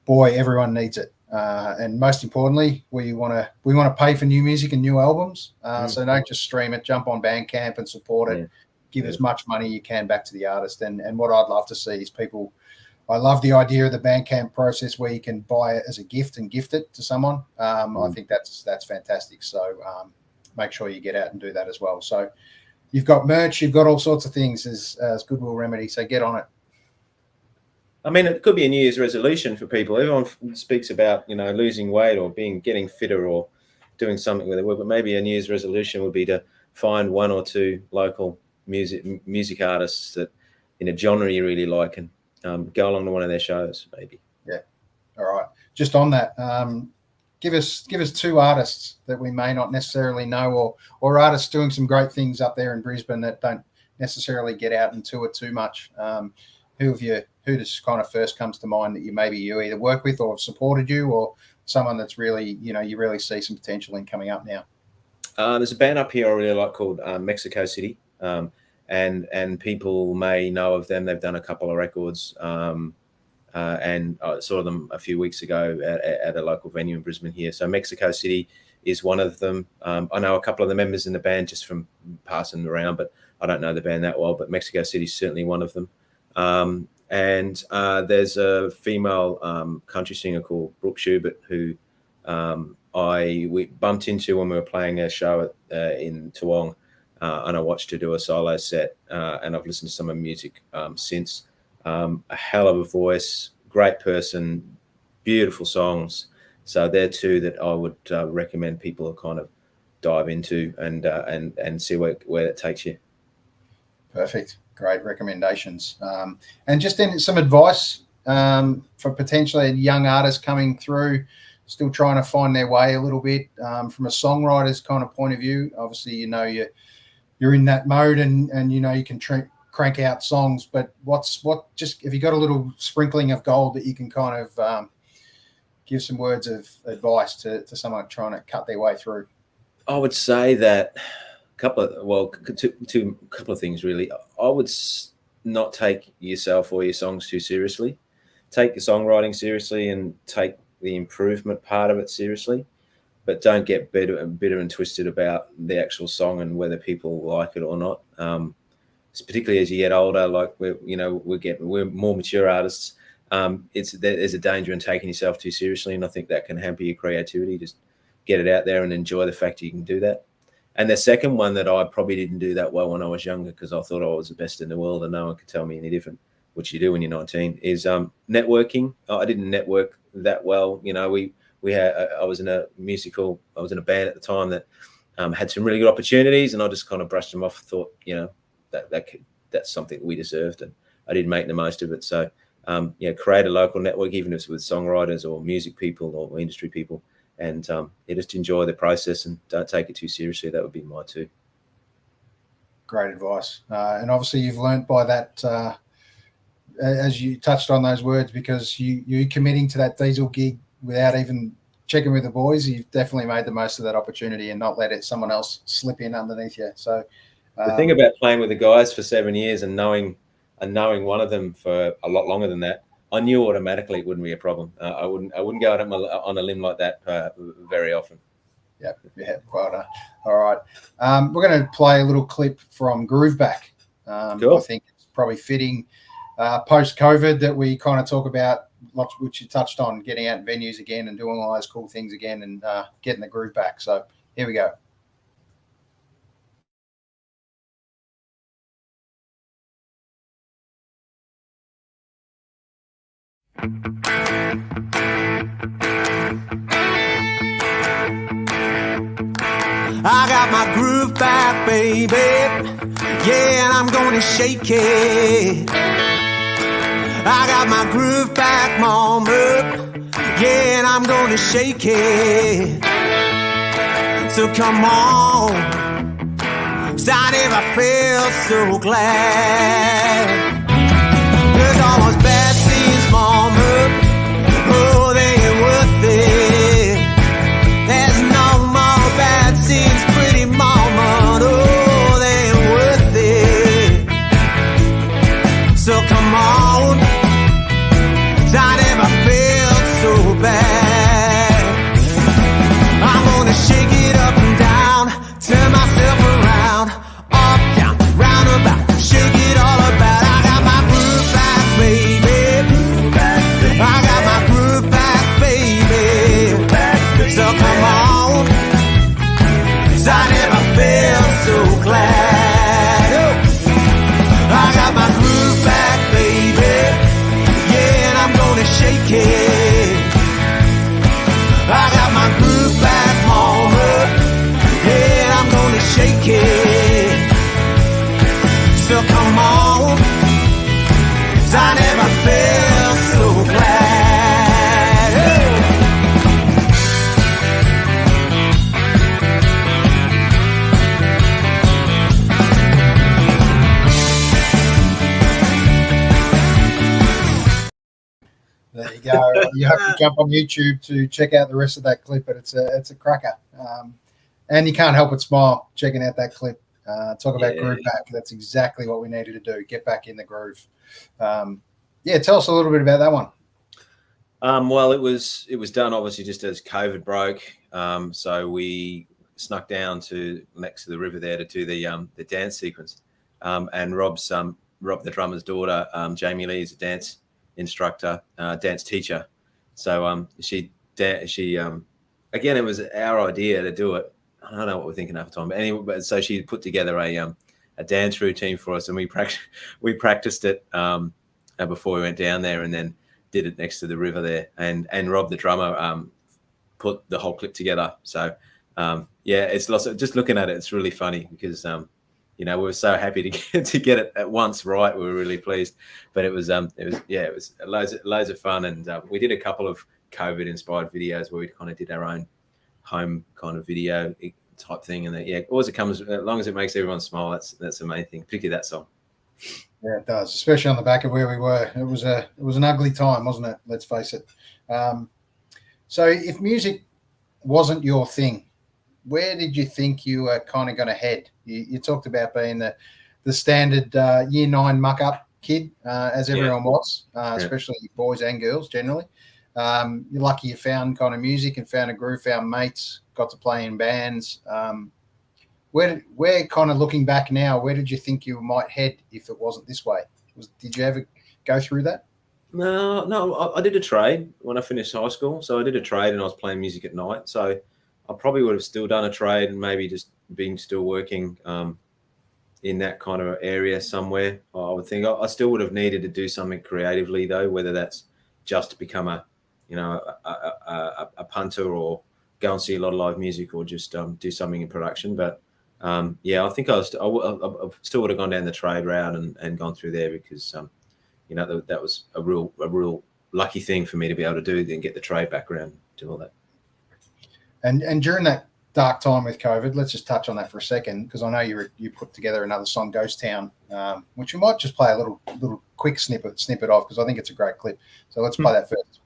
S1: boy, everyone needs it. And most importantly, we want to pay for new music and new albums. So don't just stream it. Jump on Bandcamp and support it. Give as much money you can back to the artist. And what I'd love to see is people. I love the idea of the Bandcamp process where you can buy it as a gift and gift it to someone. I think that's fantastic. So make sure you get out and do that as well. So you've got merch, you've got all sorts of things as Goodwill Remedy. So get on it.
S2: I mean, it could be a New Year's resolution for people. Everyone speaks about, losing weight or getting fitter or doing something with it. But maybe a New Year's resolution would be to find one or two local music artists that in a genre you really like and go along to one of their shows, maybe. Yeah.
S1: All right. Just on that, give us two artists that we may not necessarily know, or artists doing some great things up there in Brisbane that don't necessarily get out and tour too much. Who just kind of first comes to mind that you either work with or have supported you, or someone that's really, you really see some potential in coming up now?
S2: There's a band up here I really like called Mexico City. And people may know of them. They've done a couple of records, and I saw them a few weeks ago at a local venue in Brisbane here. So Mexico City is one of them. I know a couple of the members in the band just from passing around, but I don't know the band that well. But Mexico City is certainly one of them. And there's a female country singer called Brooke Schubert who we bumped into when we were playing a show in Toowong. And I watched her do a solo set, and I've listened to some of her music since. A hell of a voice, great person, beautiful songs. So they're two that I would recommend people to kind of dive into and see where it takes you. Perfect.
S1: Great recommendations. And just in some advice for potentially young artists coming through, still trying to find their way a little bit from a songwriter's kind of point of view. Obviously, you're in that mode and you can crank out songs, but have you got a little sprinkling of gold that you can kind of give some words of advice to someone trying to cut their way through?
S2: I would say that a couple of things really. I would not take yourself or your songs too seriously. Take your songwriting seriously and take the improvement part of it seriously, but don't get bitter and twisted about the actual song and whether people like it or not. Particularly as you get older, like we're more mature artists. There's a danger in taking yourself too seriously, and I think that can hamper your creativity. Just get it out there and enjoy the fact you can do that. And the second one that I probably didn't do that well when I was younger, because I thought I was the best in the world and no one could tell me any different, which you do when you're 19, is networking. I didn't network that well. I was in a band at the time that had some really good opportunities, and I just kind of brushed them off. Thought, that's something we deserved, and I didn't make the most of it. So, create a local network, even if it's with songwriters or music people or industry people, and just enjoy the process and don't take it too seriously. That would be my two.
S1: Great advice, and obviously you've learnt by that. As you touched on those words, because you committing to that Diesel gig without even checking with the boys, you've definitely made the most of that opportunity and not let someone else slip in underneath you. So
S2: the thing about playing with the guys for 7 years and knowing one of them for a lot longer than that, I knew automatically it wouldn't be a problem. I wouldn't go out on a limb like that very often.
S1: Yeah, well done. All right, we're going to play a little clip from Grooveback.
S2: Cool.
S1: I think it's probably fitting post-COVID that we kind of talk about, lots which you touched on, getting out in venues again and doing all those cool things again and getting the groove back. So here we go.
S3: I got my groove back, baby. Yeah, and I'm gonna shake it. I got my groove back, mama. Yeah, and I'm gonna shake it. So come on, 'cause I never felt so glad. There's almost bad scenes, mama. Oh, they ain't worth it. There's no more bad scenes, pretty mama. Oh, they ain't worth it. So come on, 'cause I never felt so bad. I'm gonna shake it up and down, turn myself around, up, down, roundabout, shake it all about. I got my groove back, baby. I got my groove back, baby. So come on, 'cause I never felt so glad. I got my groove back, baby. Yeah, and I'm gonna shake it. I got my groove back, mama. Yeah, and I'm gonna shake it. So come on, 'cause I never felt so glad.
S1: There you go. You have to jump on YouTube to check out the rest of that clip, but it's a cracker. And you can't help but smile checking out that clip. Talk about groove back. That's exactly what we needed to do. Get back in the groove. Tell us a little bit about that one.
S2: Well, it was done obviously just as COVID broke. So we snuck down to next to the river there to do the dance sequence. And Rob, the drummer's daughter, Jamie Lee, is a dance instructor, dance teacher. So she again, it was our idea to do it. I don't know what we're thinking at the time, but anyway, so she put together a dance routine for us, and we practiced it before we went down there, and then did it next to the river there. And Rob, the drummer, put the whole clip together. So it's lots of, just looking at it, it's really funny because we were so happy to get it at once right. We were really pleased, but it was loads of fun, and we did a couple of COVID inspired videos where we kind of did our own home kind of video type thing, and always it comes, as long as it makes everyone smile, that's the main thing, particularly that song.
S1: Yeah, it does, especially on the back of where we were. It was an ugly time, wasn't it? Let's face it. So if music wasn't your thing, where did you think you were kind of going to head? You talked about being the standard year 9 muck up kid, as everyone was, especially boys and girls generally. You're lucky you found kind of music and found a groove, found mates, got to play in bands. Where kind of looking back now, where did you think you might head if it wasn't this way? Did you ever go through that?
S2: No, I did a trade when I finished high school. So I did a trade and I was playing music at night. So I probably would have still done a trade and maybe just been still working in that kind of area somewhere. I would think I still would have needed to do something creatively though, whether that's just to become a punter or go and see a lot of live music or just do something in production. But I think I still would have gone down the trade route and gone through there because that was a real lucky thing for me to be able to do and get the trade background, do all that.
S1: And during that dark time with COVID, let's just touch on that for a second, because I know you put together another song, Ghost Town, which we might just play a little quick snippet of, because I think it's a great clip. So let's play that first.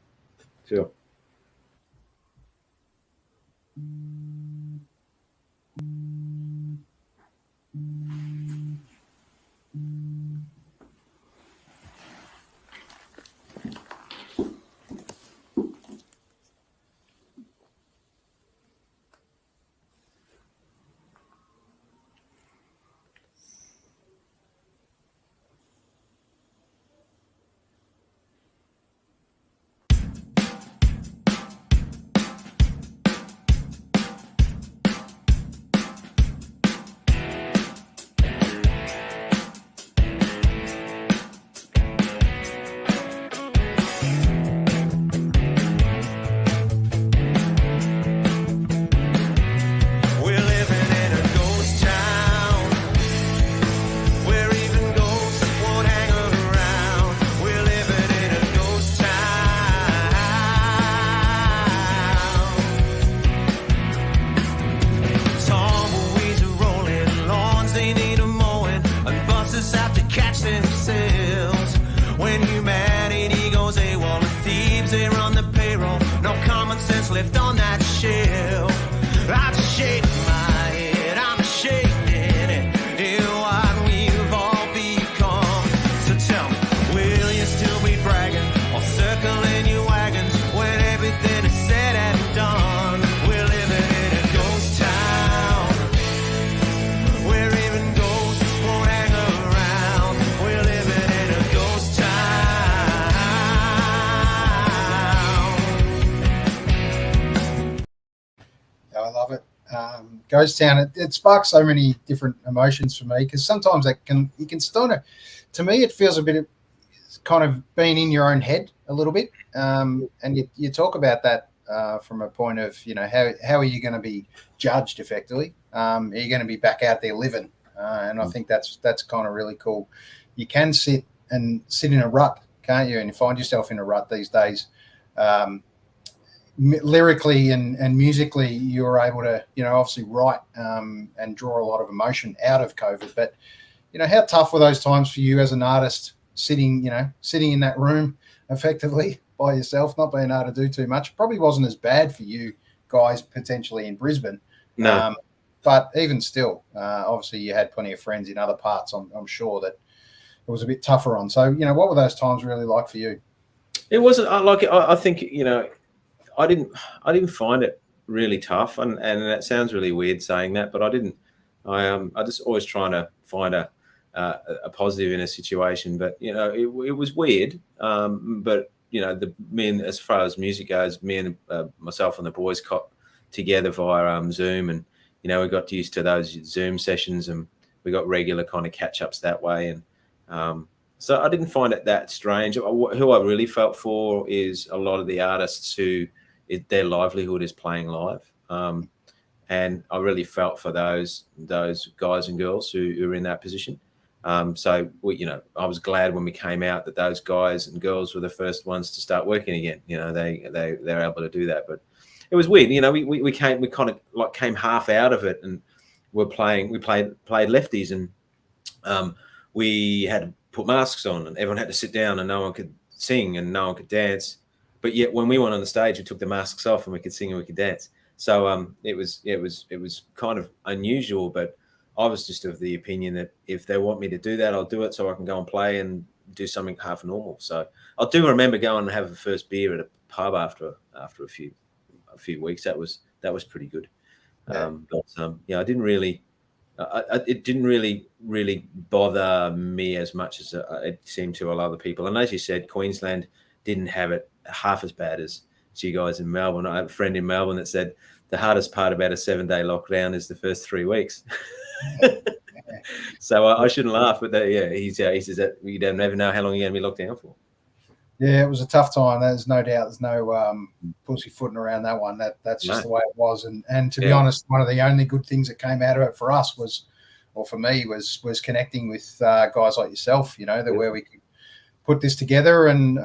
S2: Sure.
S3: Left on that shelf, I just shake my head, I'm ashamed in what we've all become. So tell me, will you still be bragging or circling your wagons when everything is said and done? We're living in a ghost town where even ghosts won't hang around. We're living in a ghost town.
S1: I love it. Ghost Town, it sparks so many different emotions for me, because sometimes you can start to me it feels a bit of kind of being in your own head a little bit, and you talk about that from a point of how are you going to be judged effectively? Are you going to be back out there living? And I think that's kind of really cool. You can sit in a rut, can't you? And you find yourself in a rut these days. Lyrically and musically, you're able to obviously write and draw a lot of emotion out of COVID. But how tough were those times for you as an artist, sitting in that room effectively by yourself, not being able to do too much? Probably wasn't as bad for you guys potentially in Brisbane.
S2: No.
S1: But even still, obviously you had plenty of friends in other parts. I'm sure that it was a bit tougher on. So what were those times really like for you?
S2: It wasn't like I think I didn't find it really tough, and that sounds really weird saying that, but I didn't. I just always trying to find a positive in a situation. But it was weird. But as far as music goes, me and myself and the boys got together via Zoom, and we got used to those Zoom sessions, and we got regular kind of catch ups that way, and so I didn't find it that strange. Who I really felt for is a lot of the artists who their livelihood is playing live, and I really felt for those guys and girls who are in that position. So I was glad when we came out that those guys and girls were the first ones to start working again. They're able to do that, but it was weird. We kind of like came half out of it, and we played lefties, and we had to put masks on, and everyone had to sit down, and no one could sing and no one could dance. But yet when we went on the stage, we took the masks off and we could sing and we could dance. So it was kind of unusual, but I was just of the opinion that if they want me to do that, I'll do it so I can go and play and do something half normal. So I do remember going and have a first beer at a pub after a few weeks. That was pretty good.
S1: Yeah.
S2: I didn't really. It didn't really bother me as much as it seemed to a lot of other people. And as you said, Queensland didn't have it half as bad as you guys in Melbourne. I have a friend in Melbourne that said the hardest part about a 7-day lockdown is the first 3 weeks. So I shouldn't laugh, but he says that you don't never know how long you're going to be locked down for.
S1: Yeah, it was a tough time. There's no doubt. There's no pussyfooting around that one. That's just the way it was. And to be honest, one of the only good things that came out of it for us was connecting with guys like yourself. Where we could put this together. And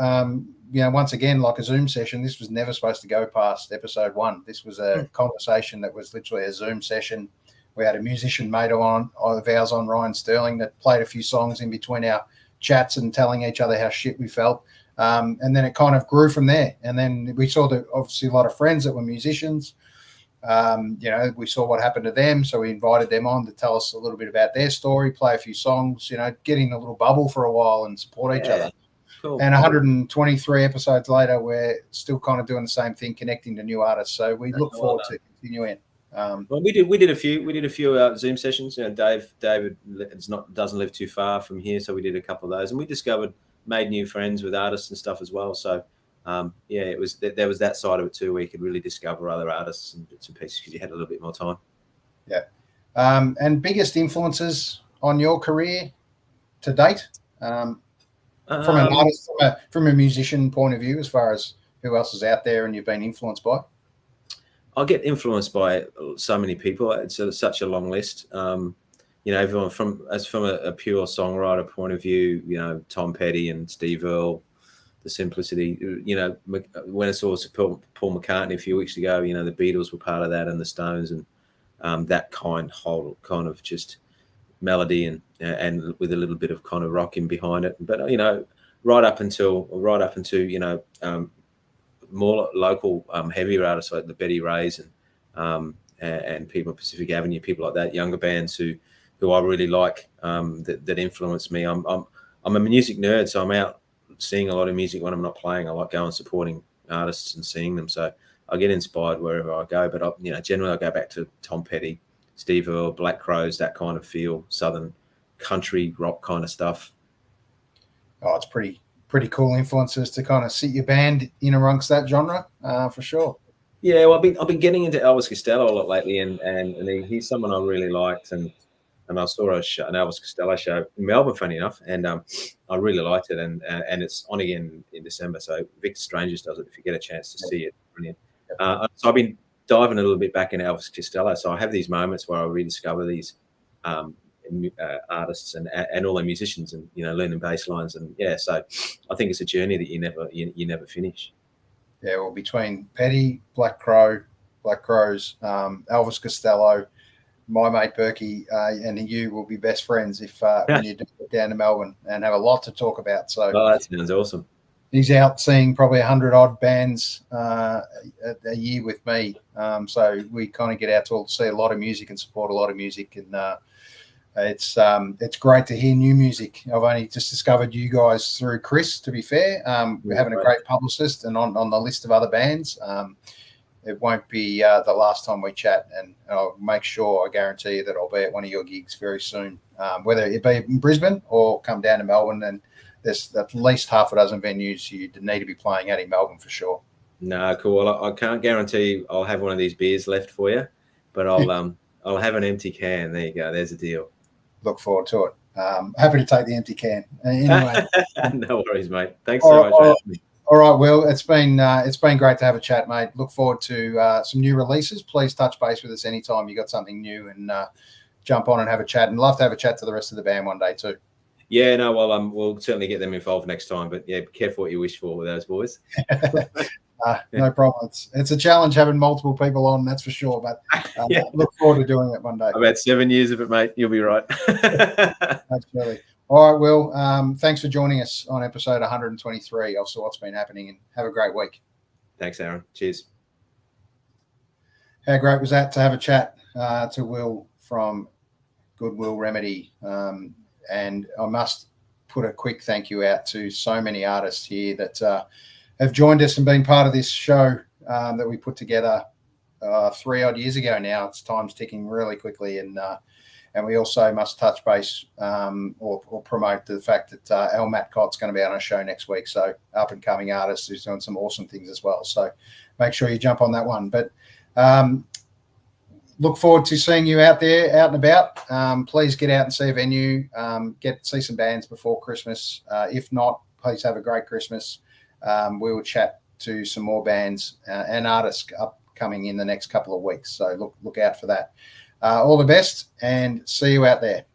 S1: once again, like a Zoom session, this was never supposed to go past episode 1. This was a conversation that was literally a Zoom session. We had a musician mate of ours on, Ryan Sterling, that played a few songs in between our chats and telling each other how shit we felt. And then it kind of grew from there. And then we saw obviously a lot of friends that were musicians. We saw what happened to them. So we invited them on to tell us a little bit about their story, play a few songs, get in a little bubble for a while and support each other. Cool. And 123 episodes later, we're still kind of doing the same thing, connecting to new artists. So we look forward to continuing.
S2: Well, we did a few Zoom sessions. David doesn't live too far from here, so we did a couple of those, and we made new friends with artists and stuff as well. So there was that side of it too, where you could really discover other artists and bits and pieces because you had a little bit more time. Yeah.
S1: And biggest influences on your career to date, from an artist, from a musician point of view, as far as who else is out there and you've been influenced by?
S2: I get influenced by so many people. It's such a long list. Everyone from a pure songwriter point of view, Tom Petty and Steve Earle, the simplicity, when I saw Paul McCartney a few weeks ago, the Beatles were part of that, and the Stones, and that kind of just melody and with a little bit of kind of rock in behind it. But, right up until more local, heavier artists like the Betty Rays and people Pacific Avenue, people like that, younger bands who I really like, that influence me. I'm a music nerd, so I'm out seeing a lot of music when I'm not playing. I like going supporting artists and seeing them. So I get inspired wherever I go. But generally I go back to Tom Petty, Steve Earle, Black Crowes, that kind of feel, southern country rock kind of stuff.
S1: Oh, it's pretty cool influences to kind of sit your band in amongst that genre, for sure.
S2: Yeah, well, I've been getting into Elvis Costello a lot lately, and he's someone I really liked, and I saw an Elvis Costello show in Melbourne, funny enough, and I really liked it, and it's on again in December. So Victor Strangers does it if you get a chance to see it. Brilliant. So I've been diving a little bit back into Elvis Costello. So I have these moments where I rediscover these artists and all the musicians, and learning bass lines, and so I think it's a journey that you never finish.
S1: Yeah, well, between Petty, Black Crowes, Elvis Costello, my mate Berkey, and you will be best friends if when you do get down to Melbourne, and have a lot to talk about. So
S2: that sounds awesome.
S1: He's out seeing probably 100 odd bands a year with me, so we kind of get out to see a lot of music and support a lot of music, and it's great to hear new music. I've only just discovered you guys through Chris, to be fair. We're having a great publicist, and on the list of other bands. It won't be the last time we chat, and I'll make sure, I guarantee you, that I'll be at one of your gigs very soon, whether it be in Brisbane or come down to Melbourne. And there's at least half a dozen venues you need to be playing at in Melbourne for sure.
S2: No, cool. I can't guarantee I'll have one of these beers left for you, but I'll have an empty can. There you go. There's a deal.
S1: Look forward to it. Happy to take the empty can. Anyway,
S2: no worries, mate. Thanks so much for having me.
S1: All right, Will. It's been great to have a chat, mate. Look forward to some new releases. Please touch base with us anytime you got something new, and jump on and have a chat. And love to have a chat to the rest of the band one day too.
S2: Yeah, no, well, we'll certainly get them involved next time. But yeah, be careful what you wish for with those boys.
S1: No problem. It's a challenge having multiple people on, that's for sure. But look forward to doing it one day.
S2: About 7 years of it, mate. You'll be right.
S1: Absolutely. All right, Will. Thanks for joining us on episode 123 of So What's Been Happening, and have a great week.
S2: Thanks, Aaron. Cheers.
S1: How great was that to have a chat to Will from Goodwill Remedy? And I must put a quick thank you out to so many artists here that have joined us and been part of this show that we put together 3 odd years ago now. It's time's ticking really quickly, and we also must touch base or promote the fact that Al Matcott's going to be on our show next week. So up and coming artist who's doing some awesome things as well. So make sure you jump on that one. But look forward to seeing you out there, out and about. Please get out and see a venue. See some bands before Christmas. If not, please have a great Christmas. We will chat to some more bands and artists upcoming in the next couple of weeks. So look out for that. All the best, and see you out there.